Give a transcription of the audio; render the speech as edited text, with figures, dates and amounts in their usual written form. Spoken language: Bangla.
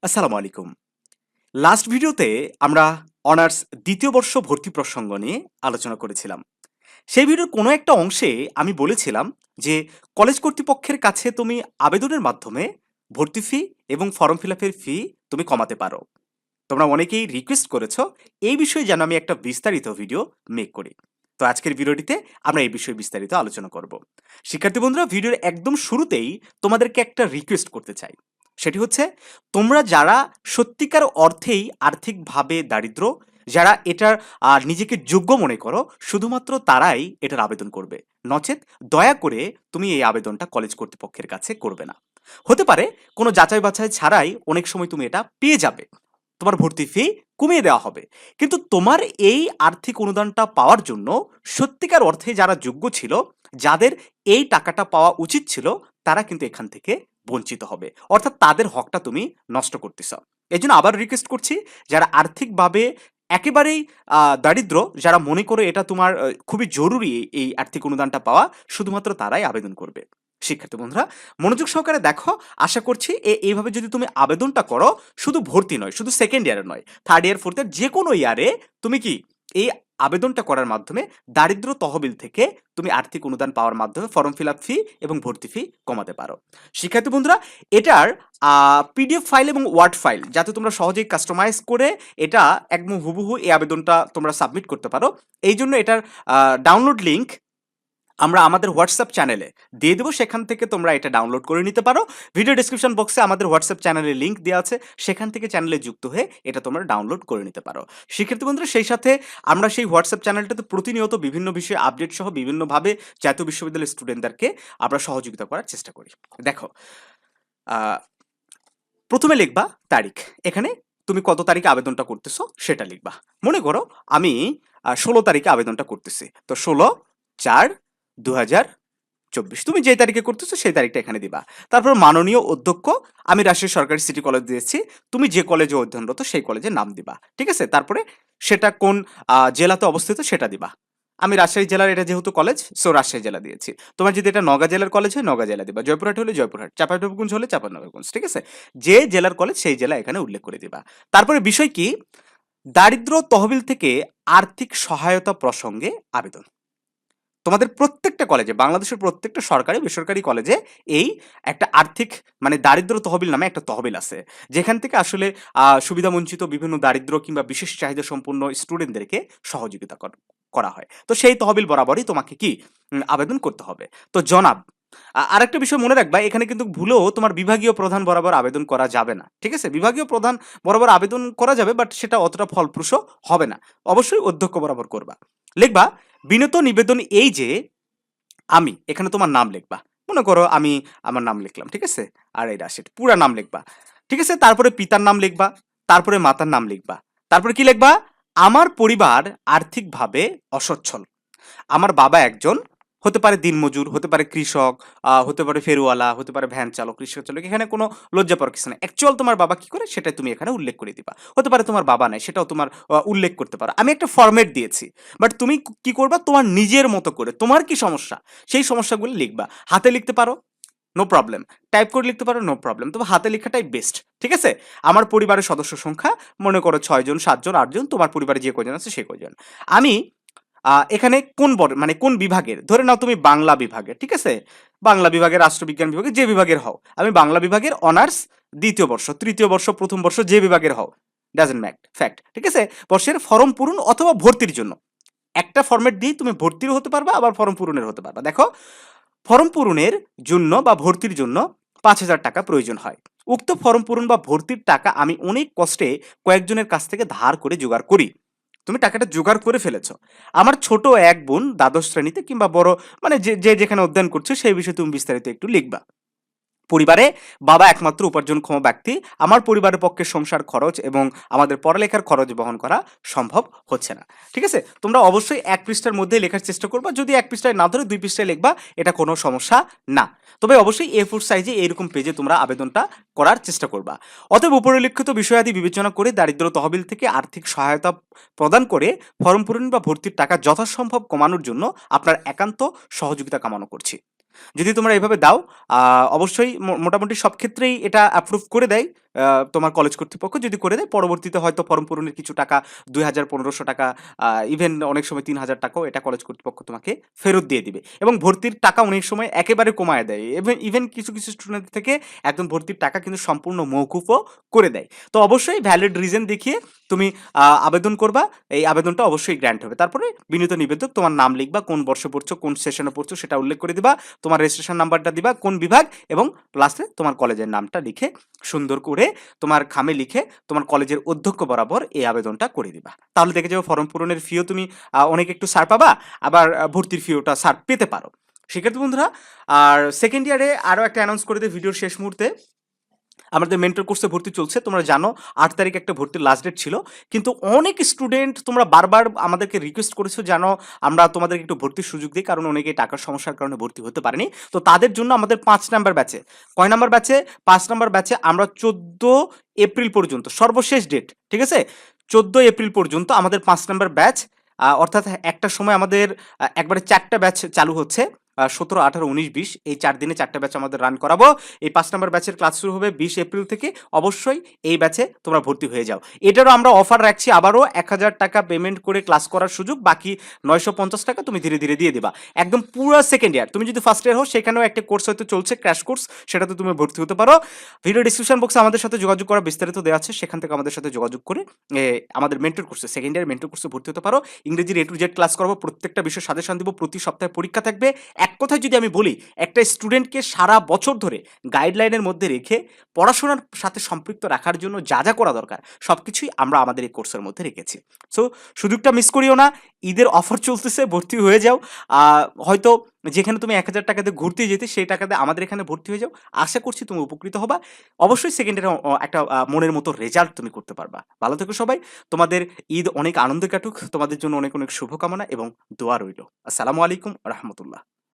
আসসালামু আলাইকুম। লাস্ট ভিডিওতে আমরা অনার্স ২য় বর্ষ ভর্তি প্রসঙ্গ নিয়ে আলোচনা করেছিলাম। সেই ভিডিওর কোনো একটা অংশে আমি বলেছিলাম যে, কলেজ কর্তৃপক্ষের কাছে তুমি আবেদনের মাধ্যমে ভর্তি ফি এবং ফর্ম ফিল আপের ফি তুমি কমাতে পারো। তোমরা অনেকেই রিকোয়েস্ট করেছো এই বিষয়ে যেন আমি একটা বিস্তারিত ভিডিও মেক করি। তো আজকের ভিডিওটিতে আমরা এই বিষয়ে বিস্তারিত আলোচনা করব। শিক্ষার্থী বন্ধুরা, ভিডিওর একদম শুরুতেই তোমাদেরকে একটা রিকোয়েস্ট করতে চাই। সেটি হচ্ছে, তোমরা যারা সত্যিকার অর্থেই আর্থিকভাবে দারিদ্র, যারা এটার নিজেকে যোগ্য মনে করো, শুধুমাত্র তারাই এটার আবেদন করবে। নচেত দয়া করে তুমি এই আবেদনটা কলেজ কর্তৃপক্ষের কাছে করবে না। হতে পারে কোনো যাচাই বাছাই ছাড়াই অনেক সময় তুমি এটা পেয়ে যাবে, তোমার ভর্তি ফি কমিয়ে দেওয়া হবে। কিন্তু তোমার এই আর্থিক অনুদানটা পাওয়ার জন্য সত্যিকার অর্থে যারা যোগ্য ছিল, যাদের এই টাকাটা পাওয়া উচিত ছিল, তারা কিন্তু এখান থেকে বঞ্চিত হবে। অর্থাৎ তাদের হকটা তুমি নষ্ট করতেছ। এজন্য আবার রিকোয়েস্ট করছি, যারা আর্থিকভাবে একেবারেই দারিদ্র, যারা মনে করে এটা তোমার খুবই জরুরি এই আর্থিক অনুদানটা পাওয়া, শুধুমাত্র তারাই আবেদন করবে। শিক্ষার্থী বন্ধুরা, মনোযোগ সহকারে দেখো। আশা করছি এইভাবে যদি তুমি আবেদনটা করো, শুধু ভর্তি নয়, শুধু সেকেন্ড ইয়ারে নয়, থার্ড ইয়ার ফোর্থ ইয়ার যে কোনো ইয়ারে তুমি কি এই আবেদনটা করার মাধ্যমে দারিদ্র তহবিল থেকে তুমি আর্থিক অনুদান পাওয়ার মাধ্যমে ফর্ম ফিল আপ ফি এবং ভর্তি ফি কমাতে পারো। শিক্ষার্থী বন্ধুরা, এটার পিডিএফ ফাইল এবং ওয়ার্ড ফাইল যাতে তোমরা সহজেই কাস্টমাইজ করে এটা একদম হুবহু এই আবেদনটা তোমরা সাবমিট করতে পারো, এই জন্য এটার ডাউনলোড লিঙ্ক আমরা আমাদের হোয়াটসঅ্যাপ চ্যানেলে দিয়ে দেবো। সেখান থেকে তোমরা এটা ডাউনলোড করে নিতে পারো। ভিডিও ডিসক্রিপশন বক্সে আমাদের হোয়াটসঅ্যাপ চ্যানেলের লিঙ্ক দেওয়া আছে, সেখান থেকে চ্যানেলে যুক্ত হয়ে এটা তোমরা ডাউনলোড করে নিতে পারো। শিক্ষার্থী বন্ধুরা, সেই সাথে আমরা সেই হোয়াটসঅ্যাপ চ্যানেলটাতে প্রতিনিয়ত বিভিন্ন বিষয়ে আপডেট সহ বিভিন্নভাবে জাতীয় বিশ্ববিদ্যালয়ের স্টুডেন্টদেরকে আমরা সহযোগিতা করার চেষ্টা করি। দেখো, আহ, প্রথমে লিখবা তারিখ। এখানে তুমি কত তারিখে আবেদনটা করতেছো সেটা লিখবা। মনে করো আমি 16 তারিখে আবেদনটা করতেছি, তো 16/4/2024 তুমি যে তারিখে করতেছো সেই তারিখটা এখানে দিবা। তারপর মাননীয় অধ্যক্ষ, আমি রাজশাহী সরকারি সিটি কলেজ দিয়েছি, তুমি যে কলেজে অধ্যয়নরত সেই কলেজের নাম দিবা। ঠিক আছে? তারপরে সেটা কোন জেলাতে অবস্থিত সেটা দিবা। আমি রাজশাহী জেলার, এটা যেহেতু কলেজ, সো রাজশাহী জেলা দিয়েছি। তোমার যদি এটা নওগাঁ জেলার কলেজ হয় নওগাঁ জেলা দিবা, জয়পুরহাট হলে জয়পুরহাট, চাঁপাইনবাবগঞ্জ হলে চাঁপাইনবাবগঞ্জ। ঠিক আছে? যে জেলার কলেজ সেই জেলা এখানে উল্লেখ করে দিবা। তারপরে বিষয় কি, দারিদ্র তহবিল থেকে আর্থিক সহায়তা প্রসঙ্গে আবেদন। তোমাদের প্রত্যেকটা কলেজে, বাংলাদেশের প্রত্যেকটা সরকারি বেসরকারি কলেজে এই একটা আর্থিক মানে দারিদ্র তহবিল নামে একটা তহবিল আছে, যেখান থেকে আসলে সুবিধাবঞ্চিত বিভিন্ন দারিদ্র কিংবা বিশেষ চাহিদা সম্পন্ন স্টুডেন্টদেরকে সহযোগিতা করা হয়। তো সেই তহবিল বরাবরই তোমাকে কি আবেদন করতে হবে। তো জনাব, আরেকটা বিষয় মনে রাখবা, এখানে কিন্তু ভুলেও তোমার বিভাগীয় প্রধান বরাবর আবেদন করা যাবে না। ঠিক আছে? বিভাগীয় প্রধান বরাবর আবেদন করা যাবে, বাট সেটা অতটা ফলপ্রসূ হবে না। অবশ্যই অধ্যক্ষ বরাবর করবা। লিখবা, বিনীত নিবেদন এই যে, আমি এখানে তোমার নাম লিখবা। মনে করো আমি আমার নাম লিখলাম। ঠিক আছে? আর এই রাশির পুরা নাম লিখবা। ঠিক আছে? তারপরে পিতার নাম লিখবা, তারপরে মাতার নাম লিখবা। তারপরে কি লিখবা? আমার পরিবার আর্থিকভাবে অসচ্ছল। আমার বাবা একজন, হতে পারে দিনমজুর, হতে পারে কৃষক, হতে পারে ফেরিওয়ালা, হতে পারে ভ্যান চালক, রিক্সা চালক। এখানে কোনো লজ্জা পাওয়ার কিছু নাই। অ্যাকচুয়াল তোমার বাবা কি করে সেটাই তুমি এখানে উল্লেখ করে দিবা। হতে পারে তোমার বাবা নাই, সেটাও তোমার উল্লেখ করতে পারো। আমি একটা ফরম্যাট দিয়েছি, বাট তুমি কি করবা তোমার নিজের মতো করে, তোমার কি সমস্যা সেই সমস্যাগুলো লিখবা। হাতে লিখতে পারো, নো প্রবলেম। টাইপ করে লিখতে পারো, নো প্রবলেম। তবে হাতে লেখাটাই বেস্ট। ঠিক আছে? আমার পরিবারের সদস্য সংখ্যা মনে করো 6 জন, 7 জন, 8 জন, তোমার পরিবারে যে কয়জন আছে সে কয়জন। আমি এখানে কোন মানে কোন বিভাগের, ধরে নাও তুমি বাংলা বিভাগের। ঠিক আছে? বাংলা বিভাগের, রাষ্ট্রবিজ্ঞান বিভাগের, যে বিভাগের হও। আমি বাংলা বিভাগের অনার্স 2য় বর্ষ, 3য় বর্ষ, 1ম বর্ষ, যে বিভাগের হও, ডাজন্ট ফ্যাক্ট। ঠিক আছে? বর্ষের ফর্ম পূরণ অথবা ভর্তির জন্য একটা ফরম্যাট দিয়ে তুমি ভর্তিরও হতে পারবা, আবার ফর্ম পূরণের হতে পারবা। দেখো, ফর্ম পূরণের জন্য বা ভর্তির জন্য 5,000 টাকা প্রয়োজন হয়। উক্ত ফর্ম পূরণ বা ভর্তির টাকা আমি অনেক কষ্টে কয়েকজনের কাছ থেকে ধার করে জোগাড় করি। তুমি টাকাটা জোগাড় করে ফেলেছো। আমার ছোট এক বোন দ্বাদশ শ্রেণীতে, কিংবা বড় মানে যে যে যেখানে অধ্যয়ন করছে সেই বিষয়ে তুমি বিস্তারিত একটু লিখবা। পরিবারে বাবা একমাত্র উপার্জনক্ষম ব্যক্তি। আমার পরিবারের পক্ষে সংসার খরচ এবং আমাদের পড়ালেখার খরচ বহন করা সম্ভব হচ্ছে না। ঠিক আছে? তোমরা অবশ্যই 1 পৃষ্ঠার মধ্যে লেখার চেষ্টা করবা। যদি 1 পৃষ্ঠায় না ধরে 2 পৃষ্ঠায় লিখবা, এটা কোনো সমস্যা না। তবে অবশ্যই A4 সাইজে এইরকম পেজে তোমরা আবেদনটা করার চেষ্টা করবা। অতএব উপরিল্লিখিত বিষয়াদি বিবেচনা করে দারিদ্র তহবিল থেকে আর্থিক সহায়তা প্রদান করে ফর্ম পূরণ বা ভর্তির টাকা যথাসম্ভব কমানোর জন্য আপনার একান্ত সহযোগিতা কামনা করছি। যদি তোমরা এভাবে দাও, অবশ্যই মোটামুটি সব ক্ষেত্রেই এটা অ্যাপ্রুভ করে দেয় তোমার কলেজ কর্তৃপক্ষ যদি করে দেয়, পরবর্তীতে হয়তো ফর্ম পূরণের কিছু টাকা ২,০০০, ১৫০০ টাকা, ইভেন অনেক সময় ৩,০০০ টাকাও এটা কলেজ কর্তৃপক্ষ তোমাকে ফেরত দিয়ে দিবে। এবং ভর্তির টাকা অনেক সময় একেবারে কমায় দেয়। ইভেন কিছু, কিছু স্টুডেন্ট থেকে একদম ভর্তির টাকা কিন্তু সম্পূর্ণ মওকুফও করে দেয়। তো অবশ্যই ভ্যালিড রিজন দেখিয়ে তুমি আবেদন করবা। এই আবেদনটা অবশ্যই গ্র্যান্ট হবে। তারপরে বিনীত নিবেদক, তোমার নাম লিখবা, কোন বর্ষে পড়ছো, কোন সেশনে পড়ছো সেটা উল্লেখ করে দিবা, তোমার রেজিস্ট্রেশন নাম্বারটা দিবা, কোন বিভাগ, এবং লাস্টে তোমার কলেজের নামটা লিখে সুন্দর করে তোমার খামে লিখে তোমার কলেজের অধ্যক্ষ বরাবর এই আবেদনটা করে দিবা। তাহলে দেখে যাবো ফর্ম পূরণের ফিও তুমি অনেক একটু ছাড় পাবা, আবার ভর্তির ফিওটা ছাড় পেতে পারো। সেক্ষেত্রে বন্ধুরা, আর সেকেন্ড ইয়ারে আরও একটা অ্যানাউন্স করে দেয় ভিডিওর শেষ মুহূর্তে, আমাদের মেন্টর কোর্সে ভর্তি চলছে। তোমরা জানো ৮ তারিখ একটা ভর্তির লাস্ট ডেট ছিল, কিন্তু অনেক স্টুডেন্ট তোমরা বারবার আমাদেরকে রিকোয়েস্ট করেছো জানো আমরা তোমাদেরকে একটু ভর্তির সুযোগ দিই, কারণ অনেকেই টাকার সমস্যার কারণে ভর্তি হতে পারেনি। তো তাদের জন্য আমাদের ৫ নাম্বার ব্যাচে, কয় নাম্বার ব্যাচে, ৫ নাম্বার ব্যাচে আমরা ১৪ এপ্রিল পর্যন্ত সর্বশেষ ডেট, ঠিক আছে, ১৪ এপ্রিল পর্যন্ত আমাদের ৫ নাম্বার ব্যাচ, অর্থাৎ একটা সময় আমাদের একবারে ৪টা ব্যাচ চালু হচ্ছে, ১৭, ১৮, ১৯, ২০ এই ৪ দিনে ৪টা ব্যাচ আমাদের রান করাবো। এই ৫ নাম্বার ব্যাচের ক্লাস শুরু হবে ২০ এপ্রিল থেকে। অবশ্যই এই ব্যাচে তোমরা ভর্তি হয়ে যাও। এটারও আমরা অফার রাখছি, আবারও ১,০০০ টাকা পেমেন্ট করে ক্লাস করার সুযোগ, বাকি ৯৫০ টাকা তুমি ধীরে ধীরে দিয়ে দিবা। একদম পুরো সেকেন্ড ইয়ার। তুমি যদি ফার্স্ট ইয়ার হও, সেখানেও একটা কোর্স হয়তো চলছে, ক্র্যাশ কোর্স, সেটাতে তুমি ভর্তি হতে পারো। ভিডিও ডিসক্রিপশন বক্সে আমাদের সাথে যোগাযোগ করা বিস্তারিত দেওয়া আছে, সেখান থেকে আমাদের সাথে যোগাযোগ করে আমাদের মেন্টর কোর্সে, সেকেন্ড ইয়ার মেন্টর কোর্সে ভর্তি হতে পারো। ইংরেজির A to Z ক্লাস করবো, প্রত্যেকটা বিষয় সাজেশন দিব, প্রতি সপ্তাহে পরীক্ষা থাকবে। এক কথায় যদি আমি বলি, একটা স্টুডেন্টকে সারা বছর ধরে গাইডলাইনের মধ্যে রেখে পড়াশোনার সাথে সম্পৃক্ত রাখার জন্য যা যা করা দরকার সবকিছুই আমরা আমাদের এই কোর্সের মধ্যে রেখেছি। সো সুযোগটা মিস করিও না, ঈদের অফার চলতেছে, ভর্তি হয়ে যাও। হয়তো যেখানে তুমি ১,০০০ টাকা দিয়ে ঘুরতে যেতে, সেই টাকা দিয়ে আমাদের এখানে ভর্তি হয়ে যাও। আশা করছি তুমি উপকৃত হবা। অবশ্যই সেকেন্ডারে একটা মনের মতো রেজাল্ট তুমি করতে পারবা। ভালো থেকো সবাই। তোমাদের ঈদ অনেক আনন্দে কাটুক। তোমাদের জন্য অনেক অনেক শুভকামনা এবং দোয়া রইল। আসসালামু আলাইকুম রহমতুল্লাহ।